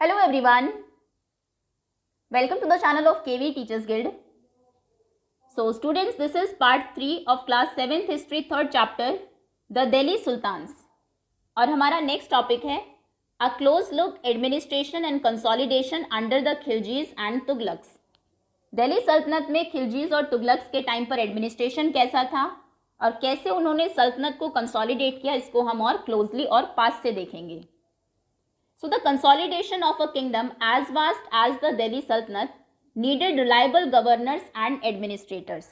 Hello everyone, welcome to the channel of KV Teachers Guild. So students, this is part 3 of class 7th history 3rd chapter, the Delhi Sultans. और हमारा next topic है a close look administration and consolidation under the Khiljis and Tughlaqs. Delhi सल्तनत में खिलजीज और तुगलक्स के time पर administration कैसा था और कैसे उन्होंने सल्तनत को कंसोलिडेट किया, इसको हम और क्लोजली और पास से देखेंगे. So the consolidation of a kingdom as vast as the Delhi Sultanate needed reliable governors and administrators.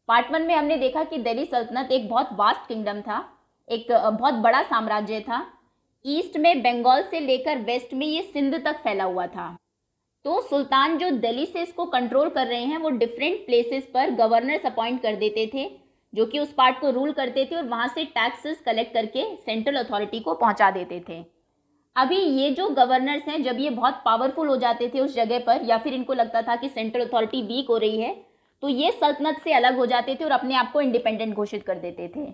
Part 1 में हमने देखा कि दिल्ली सल्तनत एक बहुत वास्ट किंगडम था, एक बहुत बड़ा साम्राज्य था. ईस्ट में बंगाल से लेकर वेस्ट में ये सिंध तक फैला हुआ था. तो सुल्तान जो दिल्ली से इसको कंट्रोल कर रहे हैं वो डिफरेंट प्लेसेस पर गवर्नर्स अपॉइंट कर देते थे जो कि उस पार्ट को रूल करते थे और वहाँ से टैक्सेस कलेक्ट करके सेंट्रल अथॉरिटी को पहुँचा देते थे. अभी ये जो गवर्नर्स हैं, जब ये बहुत पावरफुल हो जाते थे उस जगह पर, या फिर इनको लगता था कि सेंट्रल अथॉरिटी वीक हो रही है, तो ये सल्तनत से अलग हो जाते थे और अपने आप को इंडिपेंडेंट घोषित कर देते थे.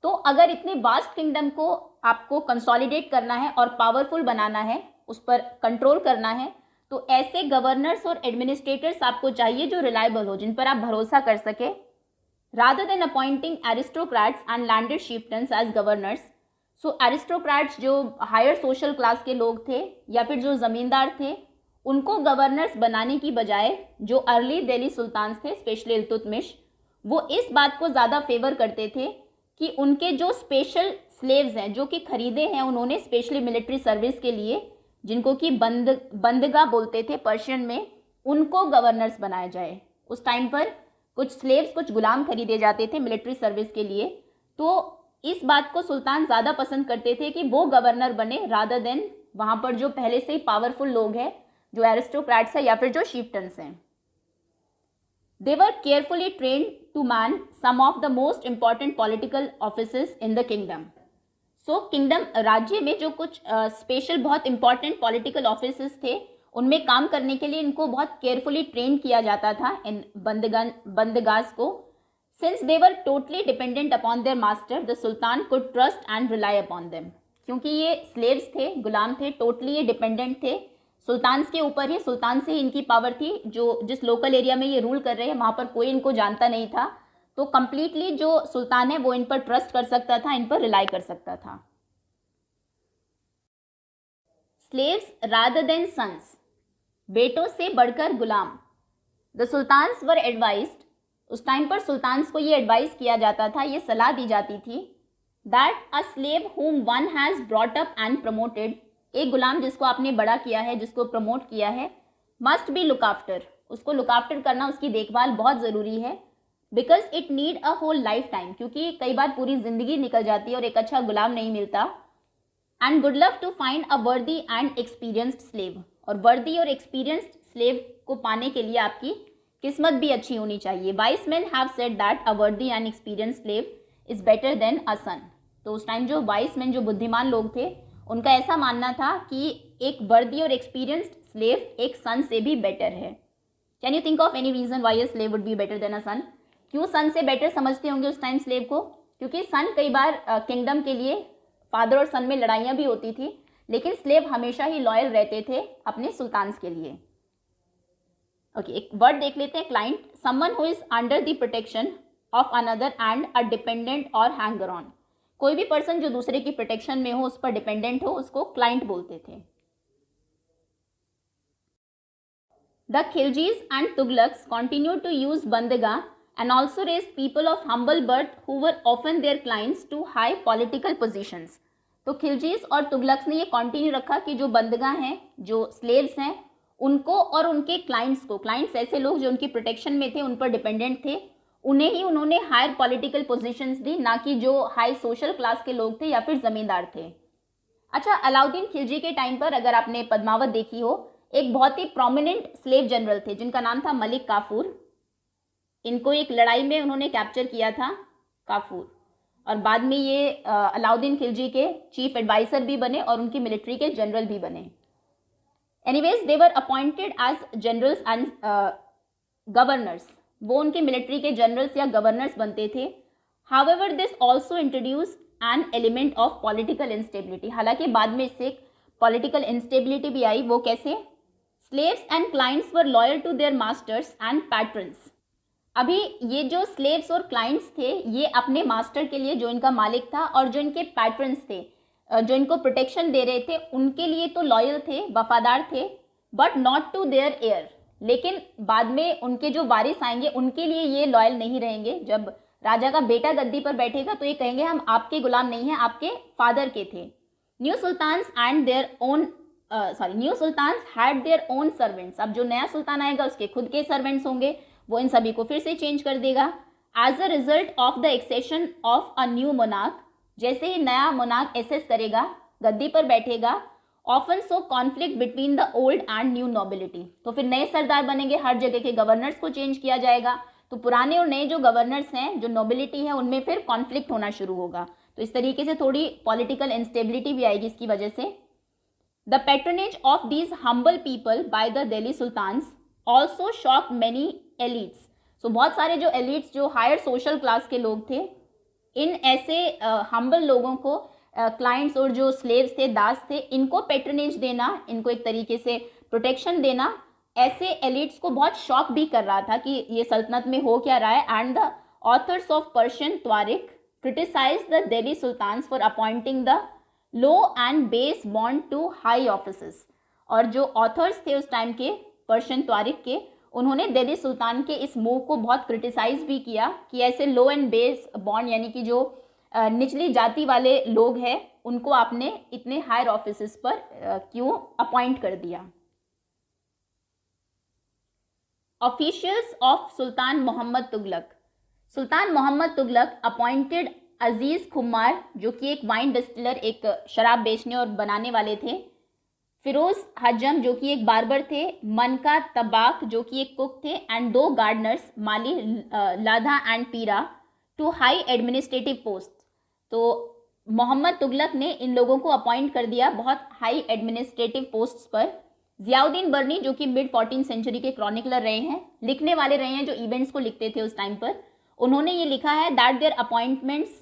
तो अगर इतने वास्ट किंगडम को आपको कंसोलिडेट करना है और पावरफुल बनाना है, उस पर कंट्रोल करना है, तो ऐसे गवर्नर्स और एडमिनिस्ट्रेटर्स आपको चाहिए जो रिलायबल हो, जिन पर आप भरोसा कर सके. Rather than appointing aristocrats and landed chieftains as governors. So aristocrats जो हायर सोशल क्लास के लोग थे या फिर जो ज़मींदार थे, उनको गवर्नर्स बनाने की बजाय जो अर्ली दिल्ली सुल्तान्स थे, स्पेशली इल्तुतमिश, वो इस बात को ज़्यादा फेवर करते थे कि उनके जो स्पेशल स्लेव्स हैं जो कि खरीदे हैं उन्होंने स्पेशली मिलिट्री सर्विस के लिए, जिनको कि बंदगा बोलते थे पर्शियन में, उनको गवर्नर्स बनाया जाए. उस टाइम पर कुछ स्लेव्स, कुछ गुलाम खरीदे जाते थे मिलिट्री सर्विस के लिए. तो इस बात को सुल्तान ज़्यादा पसंद करते थे कि वो गवर्नर बने रादर देन वहाँ पर जो पहले से ही पावरफुल लोग हैं, जो एरिस्टोक्रेट्स हैं या फिर जो शिफ्टन्स हैं. They were carefully trained to man some of the most important political offices in the kingdom. So kingdom राज्य में जो कुछ स्पेशल बहुत इंपॉर्टेंट पॉलिटिकल ऑफिसेस थे, उनमें काम करने के लिए इनको बहुत केयरफुली ट्रेन किया जाता था इन बंदगास को. Since they were totally dependent upon their master, the Sultan could trust and rely upon them. क्योंकि ये स्लेव्स थे, गुलाम थे, टोटली ये डिपेंडेंट थे सुल्तान के ऊपर ही. सुल्तान से ही इनकी पावर थी. जो जिस लोकल एरिया में ये रूल कर रहे हैं वहाँ पर कोई इनको जानता नहीं था, तो कम्प्लीटली जो सुल्तान है वो इन पर ट्रस्ट कर सकता था, इन पर रिलाई कर सकता था. स्लेव्स रादर देन सन्स, बेटों से बढ़कर गुलाम. द सुल्तान्स वर एडवाइज्ड, उस टाइम पर सुल्तान्स को ये एडवाइस किया जाता था, ये सलाह दी जाती थी, दैट अ स्लेव हुम one has brought up and promoted, एक गुलाम जिसको आपने बड़ा किया है, जिसको प्रमोट किया है, मस्ट बी लुक आफ्टर, उसको लुक आफ्टर करना, उसकी देखभाल बहुत ज़रूरी है. Because it need a whole life time, क्योंकि कई बार पूरी ज़िंदगी निकल जाती है और एक अच्छा गुलाम नहीं मिलता. And good luck to find a worthy and experienced slave, और वर्दी और एक्सपीरियंस्ड स्लेव को पाने के लिए आपकी किस्मत भी अच्छी होनी चाहिए. Wise men have said that a worthy and experience slave is better than a son. तो उस टाइम जो वाइस मैन, जो बुद्धिमान लोग थे, उनका ऐसा मानना था कि एक वर्दी और एक्सपीरियंस्ड स्लेव एक सन से भी बेटर है. Can you think of any reason why a slave would be better than a son? क्यों सन से बेटर समझते होंगे उस टाइम स्लेव को? क्योंकि सन कई बार किंगडम के लिए फादर और सन में लड़ाइयाँ भी होती थी, लेकिन स्लेव हमेशा ही लॉयल रहते थे अपने सुल्तान्स के लिए. ओके, एक वर्ड देख लेते हैं, client. Someone who is under the protection of another and a dependent और हैंगर ऑन. कोई भी पर्सन जो दूसरे की प्रोटेक्शन में हो, उस पर डिपेंडेंट हो, उसको क्लाइंट बोलते थे. The Khiljis and Tughlaqs continue to use bandaga and also raise people of humble birth who were often their clients to high political positions. तो खिलजीज और तुगलक्स ने ये कंटिन्यू रखा कि जो बंदगा हैं, जो स्लेव्स हैं, उनको और उनके क्लाइंट्स को, क्लाइंट्स ऐसे लोग जो उनकी प्रोटेक्शन में थे, उन पर डिपेंडेंट थे, उन्हें ही उन्होंने हायर पॉलिटिकल पोजीशंस दी, ना कि जो हाई सोशल क्लास के लोग थे या फिर ज़मींदार थे. अच्छा, अलाउद्दीन खिलजी के टाइम पर अगर आपने पद्मावत देखी हो, एक बहुत ही प्रोमिनेंट स्लेव जनरल थे जिनका नाम था मलिक काफूर. इनको एक लड़ाई में उन्होंने कैप्चर किया था, काफूर, और बाद में ये अलाउद्दीन खिलजी के चीफ एडवाइज़र भी बने और उनकी मिलिट्री के जनरल भी बने. Anyways, they were appointed as generals and governors. वो उनके मिलिट्री के जनरल्स या गवर्नर्स बनते थे. However, this also introduced an element of political instability. हालांकि बाद में इससे एक पॉलिटिकल इंस्टेबिलिटी भी आई। वो कैसे? Slaves and clients were loyal to their masters and patrons. अभी ये जो स्लेव्स और क्लाइंट्स थे ये अपने मास्टर के लिए, जो इनका मालिक था, और जो इनके पैट्रन्स थे, जो इनको प्रोटेक्शन दे रहे थे, उनके लिए तो लॉयल थे, वफादार थे, but not to their heir. लेकिन बाद में उनके जो वारिस आएंगे उनके लिए ये लॉयल नहीं रहेंगे। जब राजा का बेटा गद्दी पर बैठेगा तो ये कहेंगे हम आपके गुलाम नहीं हैं, आपके फादर के थे। New sultans and their own new sultans had their own servants. अब जो नया सुल्तान आएगा उसके खुद के सर्वेंट्स होंगे, वो इन सभी को फिर से चेंज कर देगा। As a result of the accession of a new monarch, जैसे ही नया मोनार्क एसेस करेगा, गद्दी पर बैठेगा, often so conflict between the old and new nobility. तो फिर नए सरदार बनेंगे, हर जगह के गवर्नर्स को चेंज किया जाएगा, तो पुराने और नए जो गवर्नर्स हैं, जो नोबिलिटी है, उनमें फिर कॉन्फ्लिक्ट होना शुरू होगा। तो इस तरीके से थोड़ी पॉलिटिकल इंस्टेबिलिटी भी आएगी इसकी वजह से। The patronage of these humble people by the Delhi sultans also shock many elites. So बहुत सारे जो एलिट्स, जो हायर सोशल क्लास के लोग थे, इन ऐसे हम्बल लोगों को, क्लाइंट्स और जो स्लेव्स थे, दास थे, इनको पैट्रनेज देना, इनको एक तरीके से प्रोटेक्शन देना, ऐसे एलिट्स को बहुत शॉक भी कर रहा था कि ये सल्तनत में हो क्या रहा है। And the authors of Persian tawarikh criticise the Delhi sultans for appointing the low and base बॉन्ड टू हाई ऑफिसेस। और जो ऑथर्स थे उस टाइम के पर्शियन त्वारिक के, उन्होंने दिल्ली सुल्तान के इस मूव को बहुत क्रिटिसाइज भी किया कि ऐसे लो एंड बेस बॉन्ड, यानी कि जो निचली जाति वाले लोग हैं, उनको आपने इतने हायर ऑफिसेस पर क्यों अपॉइंट कर दिया। Officials of sultan Muhammad Tughlaq. Sultan Muhammad Tughlaq appointed Aziz Khummar, जो कि एक वाइन डिस्टिलर, एक शराब बेचने और बनाने वाले थे, फिरोज हजम, जो कि एक बार्बर थे, मनका तबाक, जो कि एक कुक थे, and 2 Gardner's, Mali Ladha and पीरा, टू हाई एडमिनिस्ट्रेटिव पोस्ट। तो मोहम्मद तुगलक ने इन लोगों को अपॉइंट कर दिया बहुत हाई एडमिनिस्ट्रेटिव पोस्ट्स पर। जियाउद्दीन बर्नी, जो कि मिड 14th सेंचुरी के क्रॉनिकलर रहे हैं, लिखने वाले रहे हैं, जो इवेंट्स को लिखते थे उस टाइम पर, उन्होंने ये लिखा है दैट देयर अपॉइंटमेंट्स,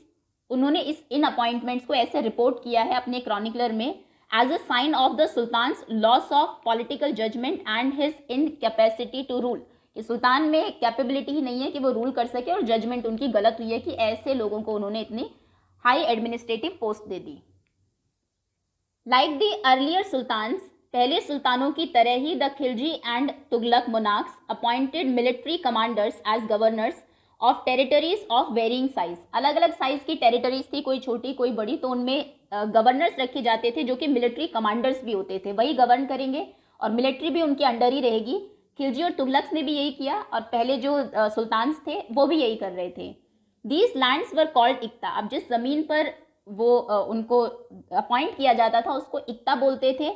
उन्होंने इन अपॉइंटमेंट्स को ऐसे रिपोर्ट किया है अपने क्रॉनिकलर में, as a sign of the sultans loss of political judgement and his incapacity to rule, कि सुल्तान में कैपेबिलिटी ही नहीं है कि वो रूल कर सके, और जजमेंट उनकी गलत हुई है कि ऐसे लोगों को उन्होंने इतनी हाई एडमिनिस्ट्रेटिव पोस्ट दे दी। लाइक द अर्लियर सुल्तान्स, पहले सुल्तानों की तरह ही the Khilji and Tughlaq monarchs appointed military commanders as governors of territories of varying size. अलग अलग साइज की टेरिटरीज थी, कोई छोटी कोई बड़ी, तो उनमें गवर्नर्स रखे जाते थे जो कि मिलिट्री कमांडर्स भी होते थे, वही गवर्न करेंगे और मिलिट्री भी उनके अंडर ही रहेगी। खिलजी और तुगलक्स ने भी यही किया, और पहले जो सुल्तान्स थे वो भी यही कर रहे थे। These lands were called iqta. अब जिस ज़मीन पर वो उनको अपॉइंट किया जाता था उसको इक्ता बोलते थे।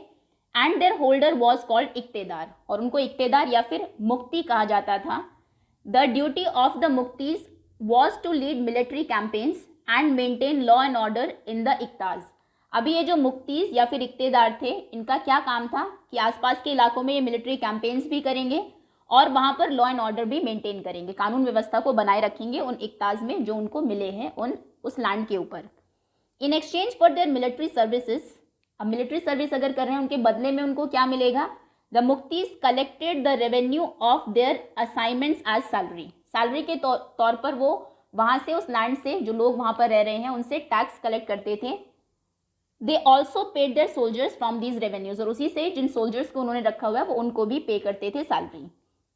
And their holder was called iqtadar, और उनको इक्तेदार या फिर मुक्ति कहा जाता था। The duty of the muqtis was to lead military campaigns and maintain law and order in the iqtas. अभी ये जो मुक्तीज या फिर इक्तेदार थे, इनका क्या काम था कि आसपास के इलाकों में ये मिलिट्री कैंपेन्स भी करेंगे और वहाँ पर लॉ एंड ऑर्डर भी मेंटेन करेंगे, कानून व्यवस्था को बनाए रखेंगे उन इक्ताज में जो उनको मिले हैं उस लैंड के ऊपर। In exchange for their military services, अब मिलिट्री सर्विस अगर कर रहे हैं उनके बदले में उनको क्या मिलेगा? The muqtis collected the revenue of their assignments as salary. Salary के तौर पर वो वहाँ से, उस लैंड से, जो लोग वहाँ पर रह रहे हैं उनसे टैक्स कलेक्ट करते थे। They also paid their soldiers from these revenues, और उसी से जिन सोल्जर्स को उन्होंने रखा हुआ है वो उनको भी पे करते थे salary.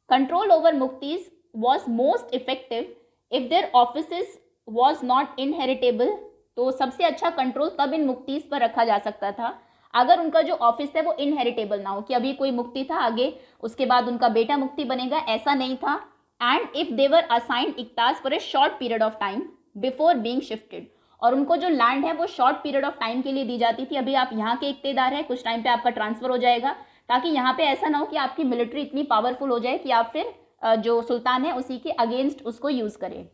Control over muqtis was most effective if their office was not inheritable. तो सबसे अच्छा कंट्रोल तब इन मुक्तीज पर रखा जा सकता था अगर उनका जो ऑफिस है वो इनहेरिटेबल ना हो, कि अभी कोई मुक्ति था, आगे उसके बाद उनका बेटा मुक्ति बनेगा, ऐसा नहीं था। And if they were assigned iqtas for a short period of time before being shifted, और उनको जो लैंड है वो शॉर्ट पीरियड ऑफ टाइम के लिए दी जाती थी। अभी आप यहाँ के इक्तेदार है, कुछ टाइम पे आपका ट्रांसफर हो जाएगा, ताकि यहाँ पे ऐसा ना हो कि आपकी मिलिट्री इतनी पावरफुल हो जाए कि आप फिर जो सुल्तान है उसी के अगेंस्ट उसको यूज़ करें,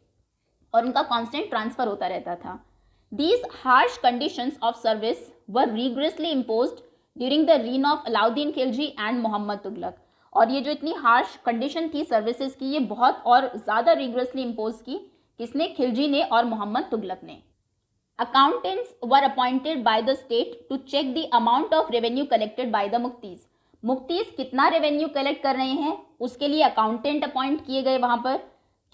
और उनका कॉन्स्टेंट ट्रांसफर होता रहता था। These harsh conditions of service were rigorously imposed during the reign of Alauddin Khilji and Muhammad Tughlaq। और ये जो इतनी हार्श कंडीशन थी सर्विसेज की, ये बहुत और ज़्यादा रिगरसली इम्पोज की किसने? खिलजी ने और मोहम्मद तुगलक ने। Accountants were appointed by the state to check the amount of revenue collected by the मुक्तीज. मुक्तीज कितना रेवेन्यू कलेक्ट कर रहे हैं उसके लिए अकाउंटेंट अपॉइंट किए गए वहां पर.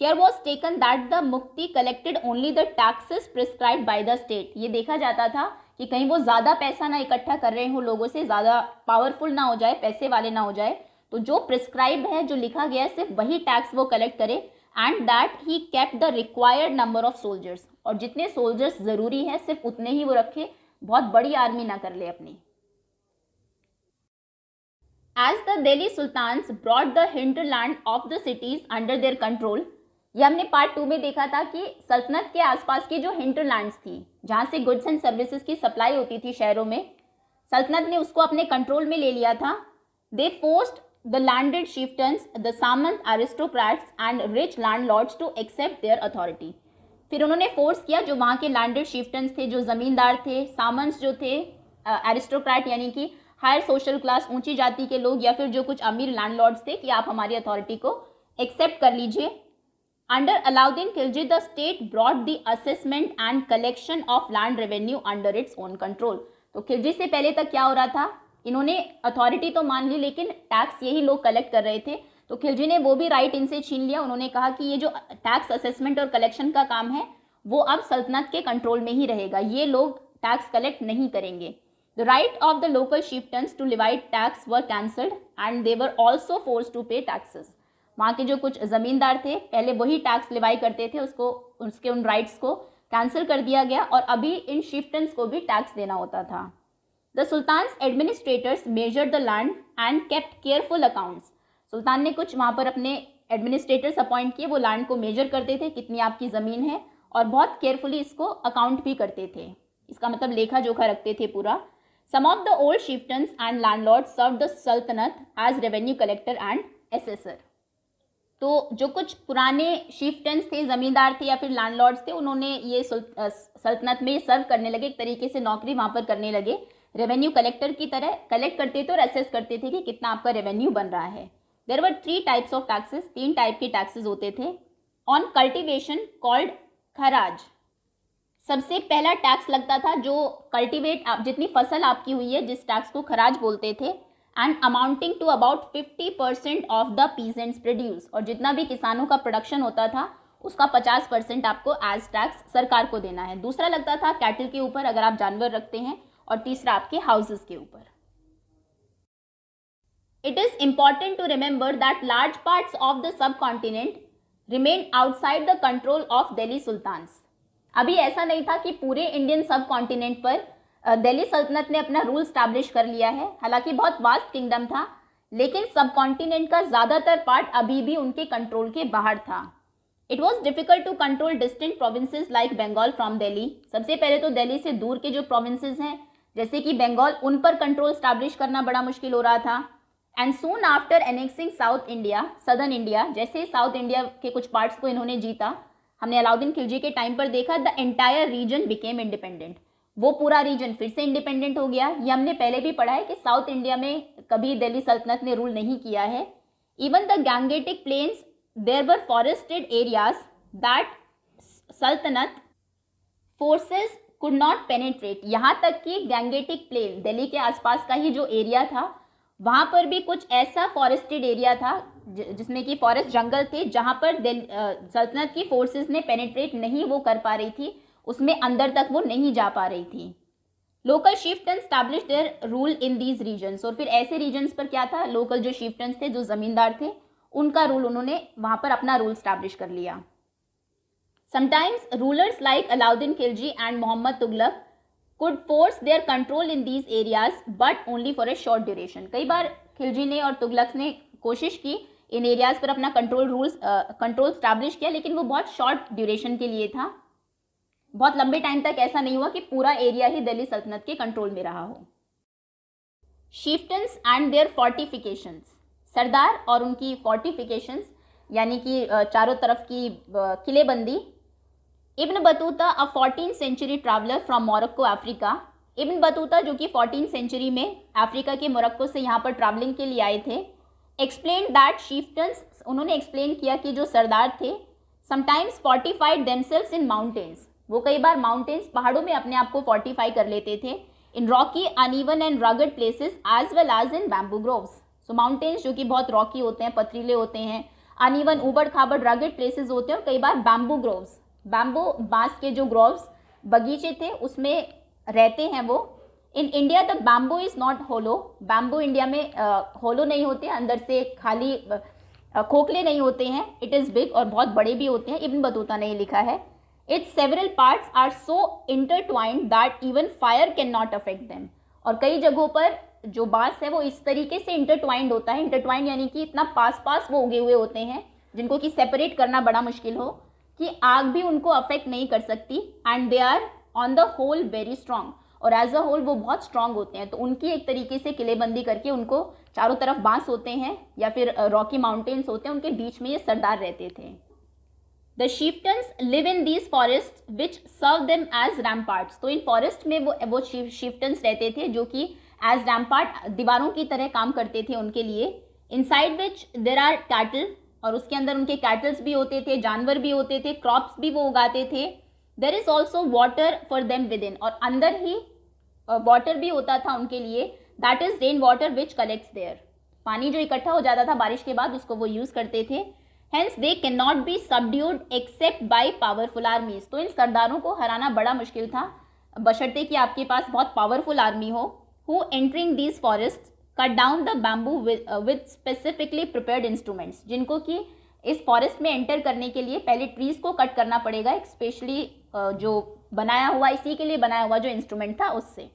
Care was taken that the muqti collected only the taxes prescribed by the state. ये देखा जाता था कि कहीं वो ज़्यादा पैसा ना इकट्ठा कर रहे हो लोगों से, ज़्यादा पावरफुल ना हो जाए, पैसे वाले ना हो जाए, तो जो प्रिस्क्राइब है, जो लिखा गया है, सिर्फ वही टैक्स वो कलेक्ट करे. And that he kept the required number of soldiers. और जितने सोल्जर्स ज़रूरी है सिर्फ उतने ही वो रखे, बहुत बड़ी आर्मी ना कर ले अपनी. As the Delhi sultans brought the hinterland of the cities under their control. ये हमने पार्ट 2 में देखा था कि सल्तनत के आसपास की जो हिंटरलैंड्स थी, जहाँ से गुड्स एंड सर्विसेज की सप्लाई होती थी शहरों में, सल्तनत ने उसको अपने कंट्रोल में ले लिया था. They forced the landed chieftains, the samanta aristocrats and rich landlords to accept their authority. फिर उन्होंने फोर्स किया जो वहाँ के लैंडेड शिफ्टन्स थे, जो ज़मींदार थे, सामंत्स जो थे, एरिस्टोक्रेट यानी कि हायर सोशल क्लास, ऊंची जाति के लोग, या फिर जो कुछ अमीर लैंडलॉर्ड्स थे, कि आप हमारी अथॉरिटी को एक्सेप्ट कर लीजिए. Under Alauddin Khilji the state brought the assessment and collection of land revenue under its own control. तो खिलजी से पहले तक क्या हो रहा था, इन्होंने अथॉरिटी तो मान ली लेकिन टैक्स यही लोग कलेक्ट कर रहे थे. तो खिलजी ने वो भी राइट इनसे छीन लिया. उन्होंने कहा कि ये जो टैक्स असेसमेंट और कलेक्शन का काम है वो अब सल्तनत के कंट्रोल में ही रहेगा, ये लोग टैक्स कलेक्ट नहीं करेंगे. The right of the local chieftains to levied tax were cancelled and they were also force to pay taxes. वहाँ के जो कुछ ज़मींदार थे पहले वही टैक्स लिवाई करते थे, उसके उन राइट्स को कैंसिल कर दिया गया और अभी इन शिफ्टन्स को भी टैक्स देना होता था. The sultans administrators measured the land and kept careful accounts. सुल्तान ने कुछ वहाँ पर अपने एडमिनिस्ट्रेटर्स अपॉइंट किए, वो लैंड को मेजर करते थे कितनी आपकी ज़मीन है, और बहुत केयरफुली इसको अकाउंट भी करते थे. इसका मतलब लेखा जोखा रखते थे पूरा. Some of the old chieftains and landlord serve the saltanat as revenue collector and assessor. तो जो कुछ पुराने शिफ्टन्स थे, ज़मींदार थे या फिर लैंडलॉर्ड्स थे, उन्होंने ये सल्तनत में सर्व करने लगे, एक तरीके से नौकरी वहाँ पर करने लगे. रेवेन्यू कलेक्टर की तरह कलेक्ट करते थे और असेस करते थे कि कितना आपका रेवेन्यू बन रहा है. There were 3 types of taxes. 3 type के टैक्सेस होते थे. On cultivation called kharaj. सबसे पहला टैक्स लगता था जो कल्टिवेट, जितनी फसल आपकी हुई है, जिस टैक्स को खराज बोलते थे. And amounting to about 50% of the peasants produce. और जितना भी किसानों का प्रोडक्शन होता था उसका 50% आपको एज टैक्स सरकार को देना है. दूसरा लगता था कैटल के ऊपर, अगर आप जानवर रखते हैं, और तीसरा आपके हाउसेस के ऊपर. It is important to remember that large parts of the subcontinent remain outside the control of Delhi sultans. अभी ऐसा नहीं था कि पूरे इंडियन सब कॉन्टिनेंट पर दिल्ली सल्तनत ने अपना रूल स्टैब्लिश कर लिया है. हालांकि बहुत वास्ट किंगडम था, लेकिन सब कॉन्टिनेंट का ज़्यादातर पार्ट अभी भी उनके कंट्रोल के बाहर था. It was difficult to control distant provinces like Bengal from Delhi. सबसे पहले तो दिल्ली से दूर के जो प्रोविंसेस हैं जैसे कि बंगाल, उन पर कंट्रोल स्टैब्लिश करना बड़ा मुश्किल हो रहा था. And soon after annexing south India, southern India, जैसे साउथ इंडिया के कुछ पार्ट्स को इन्होंने जीता, हमने अलाउद्दीन खिलजी के टाइम पर देखा, the entire reason became independent. वो पूरा रीजन फिर से इंडिपेंडेंट हो गया. ये हमने पहले भी पढ़ा है कि साउथ इंडिया में कभी दिल्ली सल्तनत ने रूल नहीं किया है. Even the gangetic plains, there were forested areas that saltanat forces could not penetrate. यहाँ तक कि गैंगेटिक प्लेन, दिल्ली के आसपास का ही जो एरिया था, वहाँ पर भी कुछ ऐसा फॉरेस्टेड एरिया था जिसमें कि फॉरेस्ट जंगल थे, जहाँ पर सल्तनत की फोर्सेस ने पेनिट्रेट नहीं वो कर पा रही थी, उसमें अंदर तक वो नहीं जा पा रही थी. Local chieftain establish their rule in these regions. और फिर ऐसे रीजन्स पर क्या था, लोकल जो शिफ्टन्स थे, जो ज़मींदार थे, उनका रूल, उन्होंने वहाँ पर अपना रूल स्टैब्लिश कर लिया. Sometimes rulers like Alauddin Khilji and Mohammad Tughlaq could force their control in these areas but only for a short duration. कई बार खिलजी ने और तुगलक ने कोशिश की इन एरियाज़ पर अपना कंट्रोल स्टैब्लिश किया, लेकिन वो बहुत शॉर्ट ड्यूरेशन के लिए था. बहुत लंबे टाइम तक ऐसा नहीं हुआ कि पूरा एरिया ही दिल्ली सल्तनत के कंट्रोल में रहा हो. Chieftains and their fortifications. सरदार और उनकी फोर्टिफिकेशंस यानी कि चारों तरफ की किलेबंदी. Ibn Battuta, a 14th century traveller from Morocco Africa. Ibn Battuta जो कि 14th सेंचुरी में अफ्रीका के मोरक्को से यहाँ पर ट्रैवलिंग के लिए आए थे, एक्सप्लेन दैट शिफ्टन्स, उन्होंने एक्सप्लेन किया कि जो सरदार थे, sometimes fortified themselves in mountains, वो कई बार माउंटेन्स पहाड़ों में अपने आप को फोर्टिफाई कर लेते थे, in rocky uneven and rugged places as well as in bamboo groves. So mountains जो कि बहुत रॉकी होते हैं, पथरीले होते हैं, अनइवन उबड़ खाबड़ रगड प्लेसेस होते हैं, और कई बार बैम्बू ग्रोव्स, बैम्बू बांस के जो ग्रोव्स बगीचे थे उसमें रहते हैं वो। In India the bamboo is not hollow, bamboo India में होलो नहीं होते, अंदर से खाली खोखले नहीं होते हैं। इट इज़ बिग, और बहुत बड़े भी होते हैं, इब्न बतूता ने लिखा है। Its several parts are so intertwined that even fire can not affect them, और कई जगहों पर जो बांस है वो इस तरीके से इंटरट्वाइंड होता है, इंटरट्वाइंड यानी कि इतना पास पास वो उगे हुए होते हैं जिनको कि सेपरेट करना बड़ा मुश्किल हो, कि आग भी उनको अफेक्ट नहीं कर सकती। And they are on the whole very strong, और एज अ होल वो बहुत स्ट्रांग होते हैं। तो उनकी एक तरीके से किलेबंदी करके उनको चारों तरफ बांस होते हैं या फिर रॉकी माउंटेन्स होते हैं, उनके बीच में ये सरदार रहते थे। The chieftains live in these forest which serve them as ramparts, तो इन फॉरेस्ट में वो शिफ्टन्स रहते थे जो कि एज रैम्पार्ट, दीवारों की तरह काम करते थे उनके लिए। Inside which there are cattle, और उसके अंदर उनके कैटल्स भी होते थे, जानवर भी होते थे, क्रॉप्स भी वो उगाते थे। There is also water for them within, और अंदर ही वाटर भी होता था उनके लिए, that is rain water which collects there, पानी जो इकट्ठा हो जाता था बारिश के बाद उसको वो यूज़ करते थे। Hence they can not be subdued except by powerful armies, तो इन सरदारों को हराना बड़ा मुश्किल था, बशर्ते कि आपके पास बहुत पावरफुल आर्मी हो। Who entering these forest cut down the bamboo with specifically prepared instruments, जिनको कि इस फॉरेस्ट में एंटर करने के लिए पहले ट्रीज को कट करना पड़ेगा, एक स्पेशली जो बनाया हुआ, इसी के लिए बनाया हुआ जो इंस्ट्रूमेंट था उससे।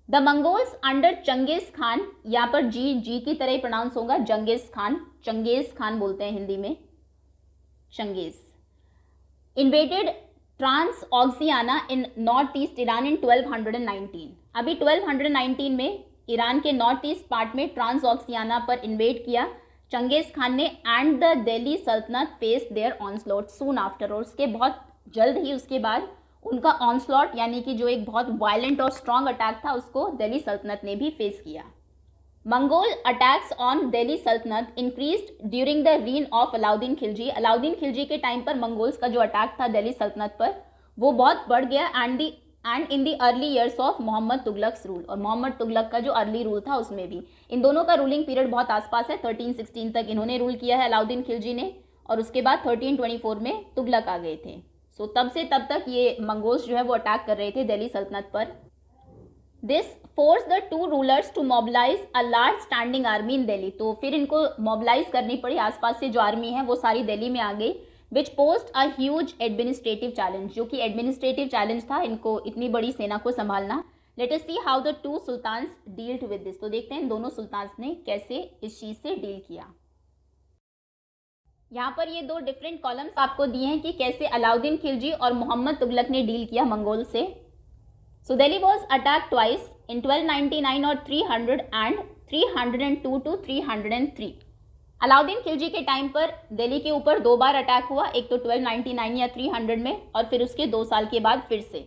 The mongols under Changez Khan, यहाँ पर जी की तरह ही प्रोनाउंस होगा, चंगेज खान बोलते हैं हिंदी में, Changez, invaded Transoxiana in north east Iran in 1219। अभी 1219 में ईरान के नॉर्थ ईस्ट पार्ट में ट्रांस ऑक्सियाना पर इन्वेड किया चंगेज खान ने, and the Delhi saltanat face their onslaught soon after, और उसके बहुत जल्द ही उसके बाद उनका ऑनस्लॉट यानी कि जो एक बहुत वायलेंट और स्ट्रॉन्ग अटैक था उसको दिल्ली सल्तनत ने भी फेस किया। Mongol attacks on Delhi saltanat increased during the reign of Alauddin Khilji, Alauddin Khilji के टाइम पर मंगोल्स का जो अटैक था दिल्ली सल्तनत पर वो बहुत बढ़ गया, and in the early years of Mohammad Tughlaq's rule, और मोहम्मद तुगलक का जो अर्ली रूल था उसमें भी। इन दोनों का रूलिंग पीरियड बहुत आसपास है, 1316 तक इन्होंने रूल किया है अलाउद्दीन खिलजी ने, और उसके बाद 1324 में तुगलक आ गए थे। सो तब से तब तक ये मंगोल्स जो है वो अटैक कर रहे थे दिल्ली सल्तनत पर। This forced the two rulers to mobilize a large standing army in Delhi, तो फिर इनको मोबिलाइज करनी पड़ी, आसपास से जो आर्मी है वो सारी दिल्ली में आ गई, which posed a huge administrative challenge, जो कि एडमिनिस्ट्रेटिव चैलेंज था इनको इतनी बड़ी सेना को संभालना। Let us see how the two sultans dealt with this, तो देखते हैं इन दोनों सुल्तान्स ने कैसे इस चीज़ से डील किया। यहाँ पर ये दो डिफरेंट कॉलम्स आपको दिए हैं कि कैसे अलाउद्दीन खिलजी और मोहम्मद तुगलक ने डील किया मंगोल से। So Delhi was attack twice in 1299 और 300 एंड 302 to 303। अलाउद्दीन खिलजी के टाइम पर दिल्ली के ऊपर दो बार अटैक हुआ, एक तो 1299 या 300 में, और फिर उसके 2 साल के बाद फिर से।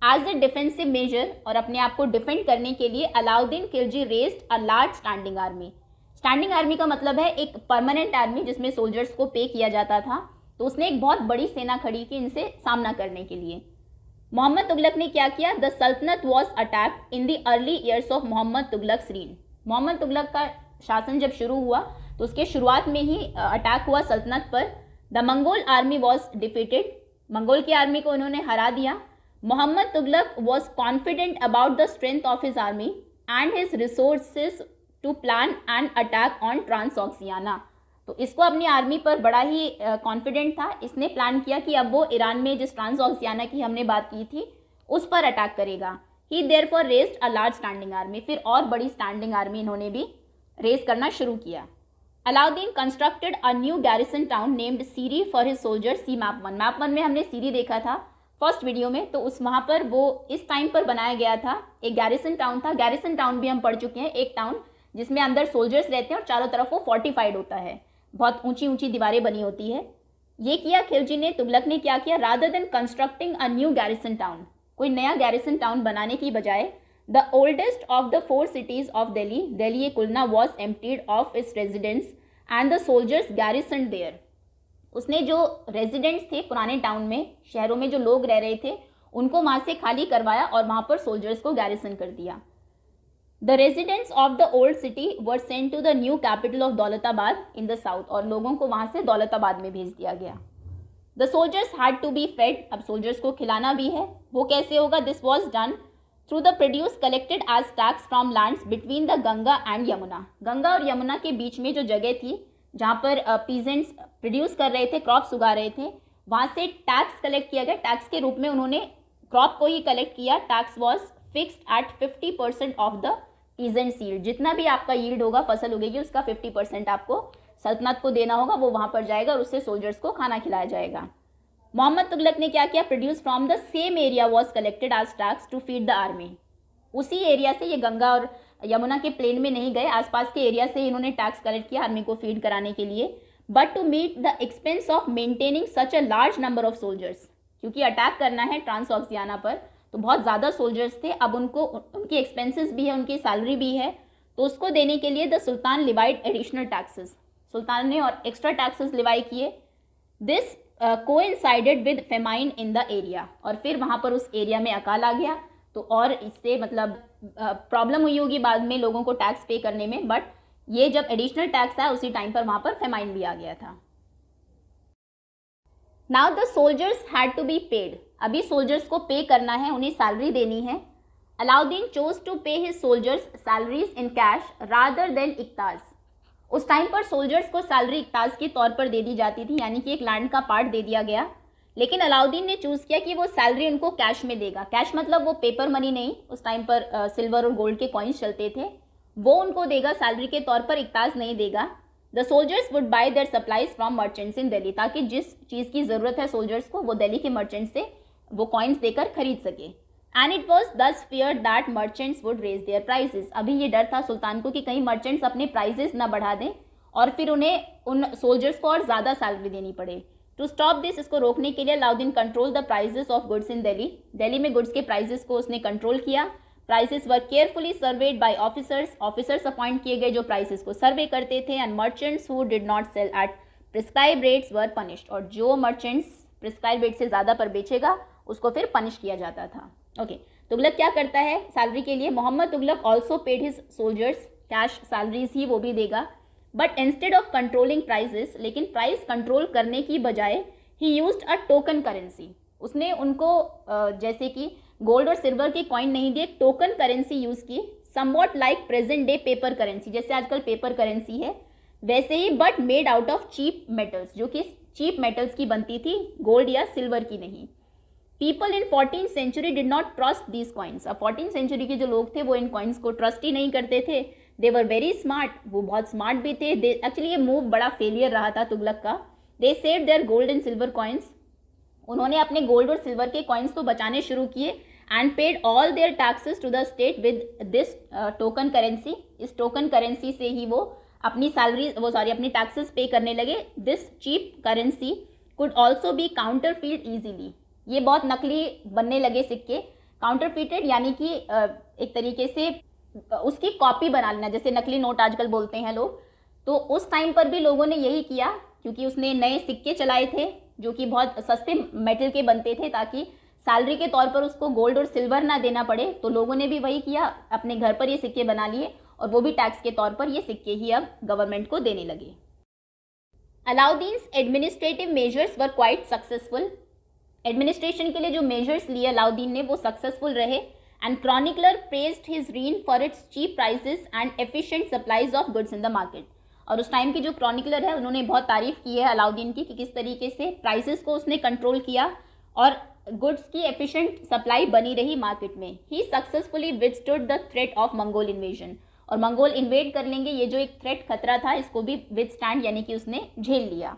एज ए डिफेंसिव मेजर, और अपने आप को डिफेंड करने के लिए, Alauddin Khilji raised a large standing army. Standing army का मतलब है एक परमानेंट आर्मी जिसमें सोल्जर्स को पे किया जाता था, तो उसने एक बहुत बड़ी सेना खड़ी की इनसे सामना करने के लिए। मोहम्मद तुगलक ने क्या किया? The saltanat was attacked in the early years of Mohammad Tughlaq's reign. Mohammad Tughlaq का शासन जब शुरू हुआ तो उसके शुरुआत में ही अटैक हुआ सल्तनत पर। The mongol army was defeated, mongol की आर्मी को उन्होंने हरा दिया। Mohammad Tughlaq was confident about the strength of his army and his resources to plan an attack on Transoxiana. तो इसको अपनी आर्मी पर बड़ा ही कॉन्फिडेंट था, इसने प्लान किया कि अब वो ईरान में जिस ट्रांसऑक्सियाना की हमने बात की थी उस पर अटैक करेगा। He therefore raised a large standing army, फिर और बड़ी स्टैंडिंग आर्मी इन्होंने भी रेज करना शुरू किया। Alauddin constructed a new garrison town named Siri for his soldiers. See map 1, map 1 में हमने सीरी देखा था फर्स्ट वीडियो में, तो उस वहाँ पर वो इस टाइम पर बनाया गया था, एक गैरिसन टाउन था। गैरिसन टाउन भी हम पढ़ चुके हैं, एक टाउन जिसमें अंदर सोल्जर्स रहते हैं और चारों तरफ वो फोर्टिफाइड होता है, बहुत ऊंची ऊंची दीवारें बनी होती है। ये किया खिलजी ने। तुगलक ने क्या किया? Rather than constructing a new garrison town, कोई नया गैरिसन टाउन बनाने की बजाय, the oldest of the 4 cities of Delhi, Delhi Kuhna, was emptied of its residents and the soldiers garrison there. उसने जो रेजिडेंट्स थे पुराने टाउन में, शहरों में जो लोग रह रहे थे, उनको वहाँ से खाली करवाया और वहाँ पर सोल्जर्स को गैरिसन कर दिया। The residents of the old city were sent to the new capital of Daulatabad in the south, और लोगों को वहाँ से दौलताबाद में भेज दिया गया। The soldiers had to be fed, अब सोल्जर्स को खिलाना भी है। वो कैसे होगा? This was done through the produce collected as tax from lands between the Ganga and Yamuna. Ganga और यमुना के बीच में जो जगह थी जहाँ पर पीजेंट्स प्रोड्यूस कर रहे थे, क्रॉप्स उगा रहे थे, वहाँ से टैक्स कलेक्ट किया गया। टैक्स के रूप में उन्होंने क्रॉप को ही कलेक्ट किया। Tax was fixed at 50% of the peasants yield. जितना भी आपका यील्ड होगा, फसल उगेगी, उसका 50% आपको सल्तनत को देना होगा, वो वहाँ पर जाएगा और उससे सोल्जर्स को खाना खिलाया जाएगा। मोहम्मद तुगलक ने क्या किया? Produce from the same area was collected as tax to feed the army. उसी एरिया से, ये गंगा और यमुना के प्लेन में नहीं गए, आसपास के एरिया से इन्होंने टैक्स कलेक्ट किया आर्मी को फीड कराने के लिए। But to meet the expense of maintaining such a large number of soldiers, क्योंकि अटैक करना है ट्रांसऑक्सियाना पर, तो बहुत ज़्यादा सोल्जर्स थे। अब उनको उनकी एक्सपेंसेस भी है, उनकी सैलरी भी है, तो उसको देने के लिए the sultan levied additional taxes, सुल्तान ने और एक्स्ट्रा टैक्सेस लिवाई किए। This coincided with famine in the area, और फिर वहाँ पर उस एरिया में अकाल आ गया, तो और इससे मतलब प्रॉब्लम हुई होगी बाद में लोगों को टैक्स पे करने में। बट ये जब एडिशनल टैक्स आया उसी टाइम पर वहाँ पर फेमाइन भी आ गया था। Now the soldiers had to be paid, अभी सोल्जर्स को पे करना है, उन्हें सैलरी देनी है। Alauddin chose to pay his soldiers salaries in cash rather than iqtas. उस टाइम पर सोल्जर्स को सैलरी इक्ताज के तौर पर दे दी जाती थी, यानी कि एक लैंड का पार्ट दे दिया गया। लेकिन अलाउद्दीन ने चूज़ किया कि वो सैलरी उनको कैश में देगा। कैश मतलब वो पेपर मनी नहीं, उस टाइम पर सिल्वर और गोल्ड के कॉइन्स चलते थे, वो उनको देगा सैलरी के तौर पर, इक्ताज नहीं देगा। The soldiers would buy their supplies from merchants in Delhi, ताकि जिस चीज़ की ज़रूरत है सोल्जर्स को, वो दिल्ली के मर्चेंट से वो कॉइन्स देकर खरीद सके। And it was thus fear that merchants would raise their prices, अभी ये डर था सुल्तान को कि कहीं मर्चेंट्स अपने प्राइजेस ना बढ़ा दें और फिर उन्हें उन सोल्जर्स को और ज़्यादा सैलरी देनी पड़े। टू स्टॉप दिस, इसको रोकने के लिए Alauddin control the prices of goods in Delhi, Delhi में गुड्स के प्राइजेस को उसने कंट्रोल किया। Prices were carefully surveyed by officers, officers appoint किए गए जो प्राइसेस को सर्वे करते थे। And merchants who did not sell at prescribe rates were punished, और जो मर्चेंट्स प्रिस्क्राइब रेट से ज़्यादा पर बेचेगा उसको फिर पनिश किया जाता था। ओके, तुगलक क्या करता है सैलरी के लिए? Mohammad Tughlaq also paid his soldiers cash salaries ही वो भी देगा। But instead of controlling prices, लेकिन प्राइस कंट्रोल करने की बजाय he used a token currency, उसने उनको जैसे कि गोल्ड और सिल्वर के कॉइन नहीं दिए, टोकन करेंसी यूज़ की। Somewhat like present day paper currency, जैसे आजकल पेपर करेंसी है वैसे ही, but made out of cheap metals, जो कि चीप मेटल्स की बनती थी, गोल्ड या सिल्वर की नहीं। People in 14th century did not trust these coins, अब 14th सेंचुरी के जो लोग थे वो इन कॉइन्स को ट्रस्ट ही नहीं करते थे। दे वर वेरी स्मार्ट, वो बहुत स्मार्ट भी थे। एक्चुअली ये मूव बड़ा फेलियर रहा था तुगलक का। They saved their gold and silver coins, उन्होंने अपने गोल्ड और सिल्वर के कॉइन्स तो बचाने शुरू किए। And paid all their taxes to the state with this token currency, इस टोकन करेंसी से ही वो अपनी सैलरी अपनी टैक्सेस पे करने लगे। This cheap currency could also be counterfeit easily, ये बहुत नकली बनने लगे सिक्के। काउंटरफीटेड यानी कि एक तरीके से उसकी कॉपी बना लेना, जैसे नकली नोट आजकल बोलते हैं लोग, तो उस टाइम पर भी लोगों ने यही किया, क्योंकि उसने नए सिक्के चलाए थे जो कि बहुत सस्ते मेटल के बनते थे, ताकि सैलरी के तौर पर उसको गोल्ड और सिल्वर ना देना पड़े। तो लोगों ने भी वही किया, अपने घर पर ये सिक्के बना लिए और वो भी टैक्स के तौर पर ये सिक्के ही अब गवर्नमेंट को देने लगे। Alauddin's administrative measures were quite successful, administration के लिए जो मेजर्स लिए अलाउद्दीन ने वो सक्सेसफुल रहे। And chronicler praised his reign for its cheap prices and efficient supplies of goods in the market, और उस टाइम की जो क्रॉनिकलर है उन्होंने बहुत तारीफ की है अलाउद्दीन की कि किस तरीके से प्राइसेस को उसने कंट्रोल किया और गुड्स की एफिशिएंट सप्लाई बनी रही मार्केट में। He successfully withstood the threat of Mongol invasion, और मंगोल इन्वेड कर लेंगे ये जो एक थ्रेट खतरा था इसको भी विथस्टैंड यानी कि उसने झेल लिया।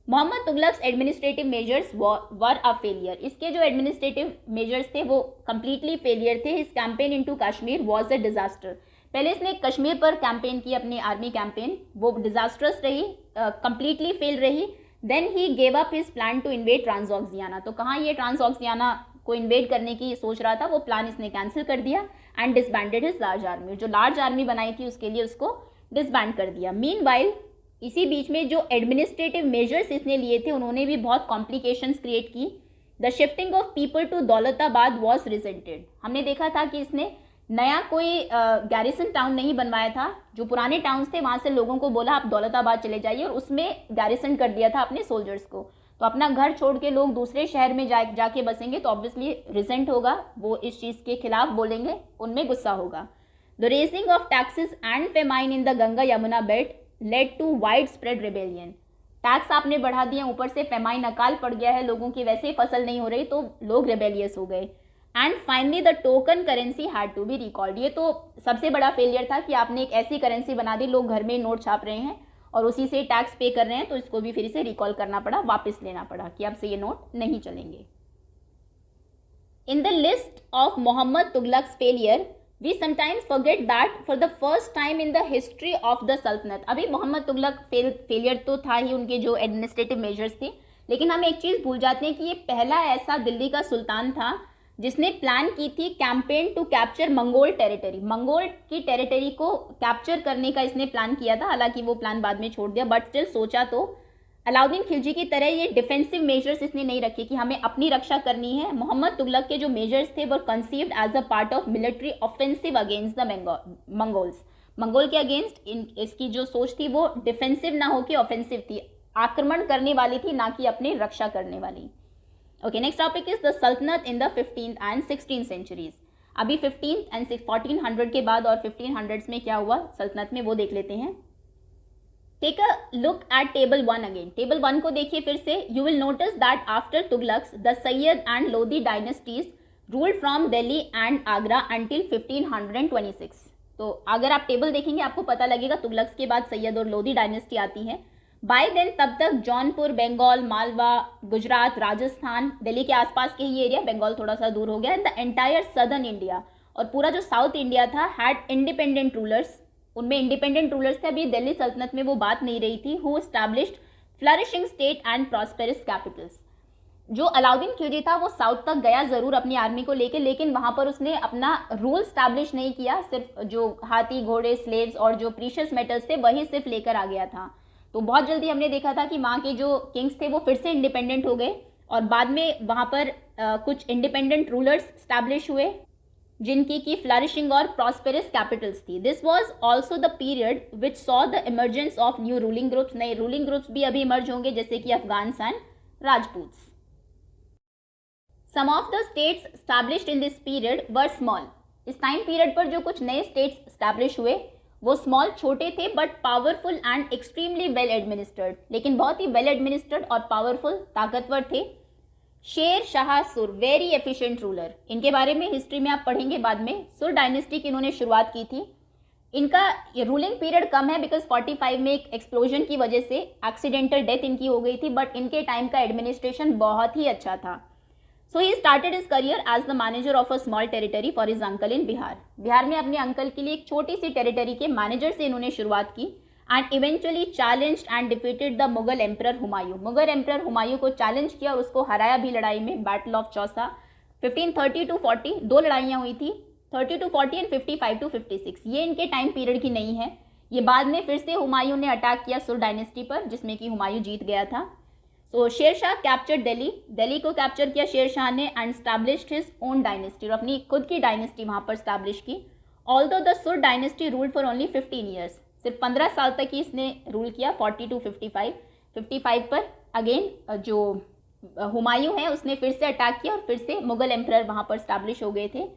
Mohammad Tughlaq's administrative measures were a failure, इसके जो एडमिनिस्ट्रेटिव मेजर्स थे वो कंप्लीटली फेलियर थे। His campaign into Kashmir was a disaster, पहले इसने कश्मीर पर कैंपेन की अपनी आर्मी कैंपेन, वो डिजास्टर्स रही, कंप्लीटली फेल रही। Then he gave up his plan to invade Transoxiana, तो कहाँ ये ट्रांसऑक्सियाना को इन्वेड करने की सोच रहा था, वो प्लान इसने कैंसिल कर दिया। And disbanded his large army, जो लार्ज आर्मी बनाई थी उसके लिए उसको डिसबैंड कर दिया। मीनवाइल इसी बीच में जो एडमिनिस्ट्रेटिव मेजर्स इसने लिए थे उन्होंने भी बहुत कॉम्प्लिकेशंस क्रिएट की। The shifting of people to Daulatabad was resented. हमने देखा था कि इसने नया कोई गैरिसन टाउन नहीं बनवाया था, जो पुराने टाउन्स थे वहाँ से लोगों को बोला आप दौलताबाद चले जाइए, और उसमें गैरिसन कर दिया था अपने सोल्जर्स को। तो अपना घर छोड़ के लोग दूसरे शहर में जाके बसेंगे तो ऑब्वियसली रिजेंट होगा, वो इस चीज़ के खिलाफ बोलेंगे, उनमें गुस्सा होगा। The raising of taxes and famine in the Ganga Yamuna belt led to widespread rebellion. Tax आपने बढ़ा दिए, ऊपर से फेमाइन अकाल पड़ गया है, लोगों की वैसे ही फसल नहीं हो रही, तो लोग रिबेलियस हो गए। And finally the token currency had to be recalled. ये तो सबसे बड़ा फेलियर था कि आपने एक ऐसी करेंसी बना दी, लोग घर में नोट छाप रहे हैं और उसी से टैक्स पे कर रहे हैं, तो इसको भी फिर से रिकॉल करना पड़ा, वापस लेना पड़ा कि अब से ये नोट नहीं चलेंगे। In the list of Mohammad Tughlaq's failure we sometimes forget that for the first time in the history of the sultanate. अभी मोहम्मद तुगलक फेलियर तो था ही, उनके जो एडमिनिस्ट्रेटिव मेजर्स थे, लेकिन हम एक चीज़ भूल जाते हैं कि ये पहला ऐसा दिल्ली का सुल्तान था जिसने प्लान की थी campaign to capture Mongol territory. Mongol की टेरिटरी को कैप्चर करने का इसने प्लान किया था, हालांकि वो प्लान बाद में छोड़ दिया, बट स्टिल सोचा तो। अलाउद्दीन खिलजी की तरह ये डिफेंसिव मेजर्स इसने नहीं रखे कि हमें अपनी रक्षा करनी है। मोहम्मद तुगलक के जो मेजर्स थे वो conceived as a part of military offensive against the Mongols. Mongol के अगेंस्ट इसकी जो सोच थी वो डिफेंसिव ना होकर ऑफेंसिव थी, आक्रमण करने वाली थी, ना कि अपनी रक्षा करने वाली। Okay, next topic is the सल्तनत in the 15th and 16th centuries. अभी 15th एंड 1400 के बाद और 1500s में क्या हुआ सल्तनत में, वो देख लेते हैं। Take a look at table 1 again. Table 1 को देखिए फिर से। You will notice that after Tughlaqs the Sayyid and Lodi dynasties ruled from Delhi and Agra until 1526। तो अगर आप टेबल देखेंगे आपको पता लगेगा तुगलक्स के बाद सैयद और लोधी डायनेस्टी आती है। बाय देन तब तक जौनपुर, बंगाल, मालवा, गुजरात, राजस्थान, दिल्ली के आसपास के ही एरिया, बंगाल थोड़ा सा दूर हो गया, and the entire southern India, और पूरा जो साउथ इंडिया था हैड इंडिपेंडेंट रूलर्स। उनमें इंडिपेंडेंट रूलर्स थे। अभी दिल्ली सल्तनत में वो बात नहीं रही थी। Who established flourishing state and prosperous Capitals. जो अलाउद्दीन खिलजी था वो साउथ तक गया ज़रूर अपनी आर्मी को लेके, लेकिन वहाँ पर उसने अपना रूल स्टैब्लिश नहीं किया। सिर्फ जो हाथी, घोड़े, स्लेव्स और जो प्रीशियस मेटल्स थे वही सिर्फ लेकर आ गया था। तो बहुत जल्दी हमने देखा था कि वहाँ के जो किंग्स थे वो फिर से इंडिपेंडेंट हो गए, और बाद में वहाँ पर कुछ इंडिपेंडेंट रूलर्स स्टैब्लिश हुए जिनकी की फ्लरिशिंग और प्रॉस्पेरस कैपिटल्स थी। This was also the period which saw the emergence of new ruling groups. नए रूलिंग ग्रुप्स भी अभी इमर्ज होंगे, जैसे कि Afghans and Rajputs. Some of the states established in this period were small. इस time period पर जो कुछ नए स्टेट्स स्टैब्लिश हुए वो स्मॉल, छोटे थे, but powerful and extremely well administered. लेकिन बहुत ही वेल एडमिनिस्टर्ड और पावरफुल, ताकतवर थे। शेर शाह सुर, वेरी एफिशिएंट रूलर। इनके बारे में हिस्ट्री में आप पढ़ेंगे बाद में। सुर डायनेस्टी की इन्होंने शुरुआत की थी। इनका रूलिंग पीरियड कम है बिकॉज 45 में एक एक्सप्लोजन की वजह से एक्सीडेंटल डेथ इनकी हो गई थी, बट इनके टाइम का एडमिनिस्ट्रेशन बहुत ही अच्छा था। So he started his career as the manager of a small territory for his uncle in Bihar. Bihar में अपने अंकल के लिए एक छोटी सी टेरिटरी के मैनेजर से इन्होंने शुरुआत की, and eventually challenged and defeated the Mughal emperor Humayun. Mughal emperor Humayun को चैलेंज किया और उसको हराया भी लड़ाई में, बैटल ऑफ चौसा। 1530 to 40 दो लड़ाइयाँ हुई थी, 30 to 40 एंड 55 to 56। ये इनके टाइम पीरियड की नहीं है, ये बाद में फिर से हुमायूं ने अटैक किया सुर डायनेस्टी पर, जिसमें कि हुमायूं जीत गया था। सो शेर शाह कैप्चर्ड दिल्ली, दिल्ली को कैप्चर किया शेर शाह ने, and established his own dynasty, और अपनी खुद की डायनेस्टी वहाँ पर स्टैब्लिश की। ऑल्दो द सुर dynasty ruled for only 15 years, सिर्फ 15 साल तक ही इसने रूल किया, 40 to 55। 55 पर अगेन जो हुमायूं है उसने फिर से अटैक किया और फिर से मुगल एम्परर वहाँ पर स्टैब्लिश हो गए थे।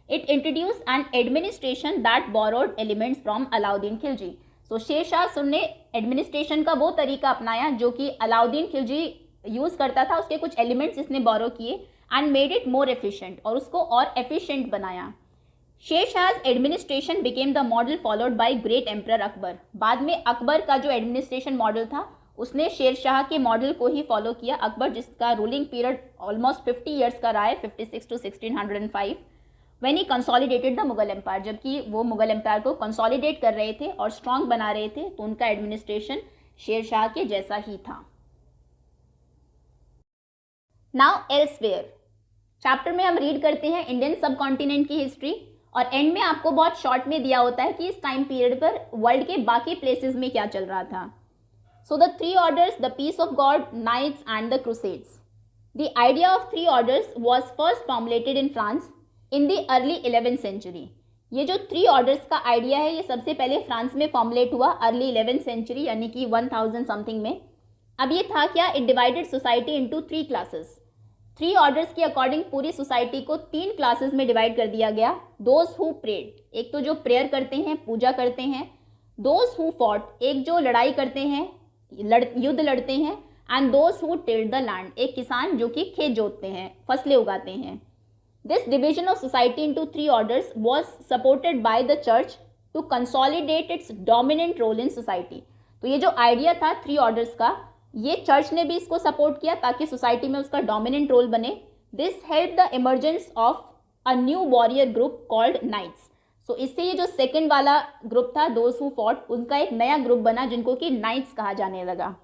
It introduced an administration that borrowed elements from Alauddin Khilji. So Sher Shah सुर ने एडमिनिस्ट्रेशन का वो तरीका अपनाया जो कि अलाउद्दीन खिलजी यूज़ करता था, उसके कुछ एलिमेंट्स इसने बोरो किए, and made it more efficient, और उसको और एफिशिएंट बनाया। Sher Shah's administration became the model followed by great emperor Akbar. बाद में अकबर का जो एडमिनिस्ट्रेशन मॉडल था उसने शेर शाह के मॉडल को ही फॉलो किया। अकबर जिसका रूलिंग पीरियड ऑलमोस्ट 50 ईयर्स का रहा है, 56 to 1605, when he consolidated the Mughal empire. जबकि वो मुगल एम्पायर को कंसोलिडेट कर रहे थे और स्ट्रॉन्ग बना रहे थे, तो उनका एडमिनिस्ट्रेशन शेर शाह के जैसा ही था। नाउ एल्सवेयर चैप्टर में हम रीड करते हैं इंडियन सब कॉन्टिनेंट की हिस्ट्री, और एंड में आपको बहुत शॉर्ट में दिया होता है कि इस टाइम पीरियड पर वर्ल्ड के बाकी प्लेसेस में क्या चल रहा था। So the three orders, the peace of God, knights and the crusades. The idea of three orders was first formulated in France in the early 11th century. ये जो थ्री ऑर्डर्स का आइडिया है ये सबसे पहले फ्रांस में formulate हुआ early 11th century यानी कि 1000 समथिंग में. अब ये था क्या, it divided society into three classes. Three orders के अकॉर्डिंग पूरी सोसाइटी को तीन क्लासेस में डिवाइड कर दिया गया. दोज हु प्रेड, एक तो जो प्रेयर करते हैं, पूजा करते हैं. दोज हु फॉट, एक जो लड़ाई करते हैं, युद्ध लड़ते हैं. And those who tilde the land, एक किसान जो कि खेत जोतते हैं, फसलें उगाते हैं. This division of society into three orders was supported by the church to consolidate its dominant role in society. तो ये जो आइडिया था थ्री ऑर्डर्स का, ये चर्च ने भी इसको सपोर्ट किया ताकि सोसाइटी में उसका डोमिनेंट रोल बने. This help the emergence of a new warrior group called knights. So इससे ये जो सेकेंड वाला ग्रुप था दोज हु फॉट, उनका एक नया ग्रुप बना जिनको कि नाइट्स कहा जाने लगा.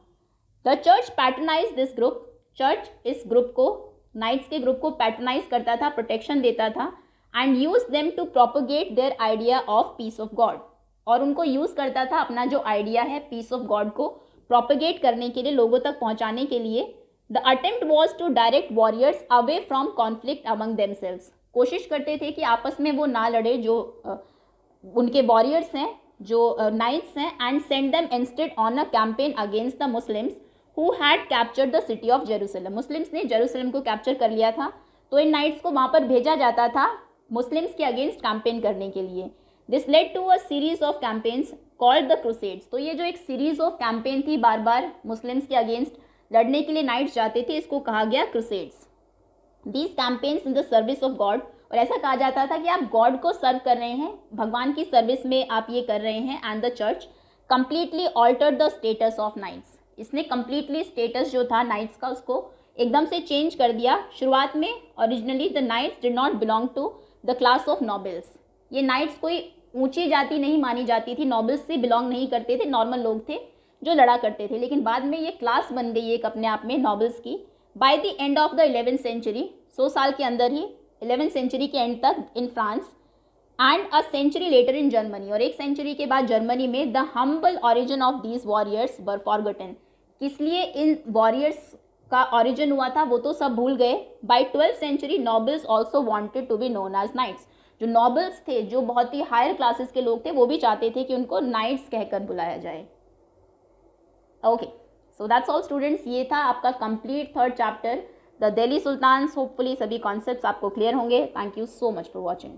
The church patronize this group, church इस ग्रुप को, नाइट्स के ग्रुप को पैटर्नाइज करता था, प्रोटेक्शन देता था. And use them to propagate their idea of peace of God, और उनको यूज़ करता था अपना जो आइडिया है पीस ऑफ गॉड को प्रोपोगेट करने के लिए, लोगों तक पहुंचाने के लिए. The attempt was to direct warriors away from conflict among themselves. कोशिश करते थे कि आपस में वो ना लड़े जो उनके वॉरियर्स हैं, जो नाइट्स हैं. And send them instead on a campaign against the Muslims who had captured the city of Jerusalem. Muslims ने जेरूसलम को कैप्चर कर लिया था, तो इन नाइट्स को वहाँ पर भेजा जाता था मुस्लिम्स के अगेंस्ट कैंपेन करने के लिए. This led to a series of campaigns called the crusades. तो ये जो एक सीरीज ऑफ कैंपेन थी, बार बार मुस्लिम्स के अगेंस्ट लड़ने के लिए नाइट्स जाते थे, इसको कहा गया crusades. These campaigns in the service of God, और ऐसा कहा जाता था कि आप गॉड को सर्व कर रहे हैं, भगवान की सर्विस में आप ये कर रहे हैं. And the church completely altered the status of knights. इसने कंप्लीटली स्टेटस जो था नाइट्स का उसको एकदम से चेंज कर दिया. शुरुआत में originally the knights did not belong to the class of nobles. ये नाइट्स कोई ऊंची जाति नहीं मानी जाती थी, नॉबल्स से बिलोंग नहीं करते थे, नॉर्मल लोग थे जो लड़ा करते थे. लेकिन बाद में ये क्लास बन गई एक अपने आप में नॉबल्स की. By the end of the 11th century, 100 साल के अंदर ही 11th सेंचुरी के एंड तक in France, and a century later in Germany, और एक सेंचुरी के बाद जर्मनी में, the humble origin of these warriors were forgotten. किस लिए इन वॉरियर्स का ओरिजिन हुआ था वो तो सब भूल गए. By 12th century nobles also wanted to be known as knights. जो नॉबल्स थे, जो बहुत ही हायर क्लासेस के लोग थे, वो भी चाहते थे कि उनको नाइट्स कहकर बुलाया जाए. Okay, so that's all students. ये था आपका complete third chapter the Delhi sultans. Hopefully सभी कॉन्सेप्ट्स आपको क्लियर होंगे. Thank you so much for watching.